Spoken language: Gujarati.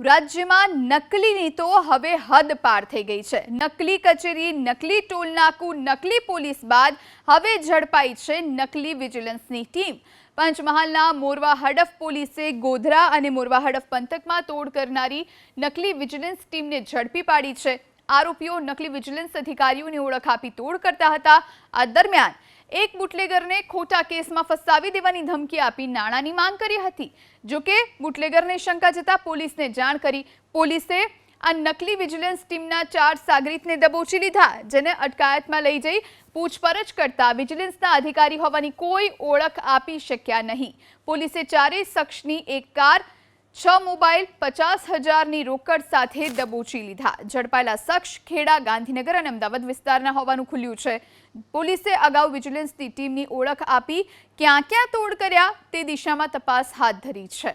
રાજ્યમાં નકલીની તો હવે હદ પાર થઈ ગઈ છે। નકલી કચેરી, નકલી ટોલનાકું, નકલી પોલીસ બાદ હવે ઝડપાઈ છે નકલી વિજિલન્સની ટીમ। પંચમહાલના મોરવા હડફ પોલીસે ગોધરા અને મોરવા હડફ પંથકમાં તોડ કરનારી નકલી વિજિલન્સ ટીમને ઝડપી પાડી છે। આરોપીઓ નકલી વિજિલન્સ અધિકારીઓની ઓળખ આપી તોડ કરતા હતા। આ દરમિયાન એક બુટલેગરને ખોટા કેસમાં ફસાવી દેવાની ધમકી આપી નાણાંની માંગ કરી હતી। જો કે બુટલેગરને શંકા જતા પોલીસને જાણ કરી પોલીસે આ નકલી વિજિલન્સ ટીમના 4 સાગરીતને દબોચી લીધા, જેને અટકાયતમાં લઈ જઈ પૂછપરછ કરતા વિજિલન્સના અધિકારી હોવાની કોઈ ઓળખ આપી શક્યા નહીં। પોલીસે ચારેય શખ્સની એક કાર, 6 મોબાઈલ, 50,000ની રોકડ સાથે દબોચી લીધા। ઝડપાયેલા શખ્સ ખેડા, ગાંધીનગર અને અમદાવાદ વિસ્તારના હોવાનું ખુલ્યું છે। પોલીસે અગાઉ વિજિલન્સની ટીમની ઓળખ આપી ક્યાં ક્યાં તોડ કર્યા તે દિશામાં તપાસ હાથ ધરી છે।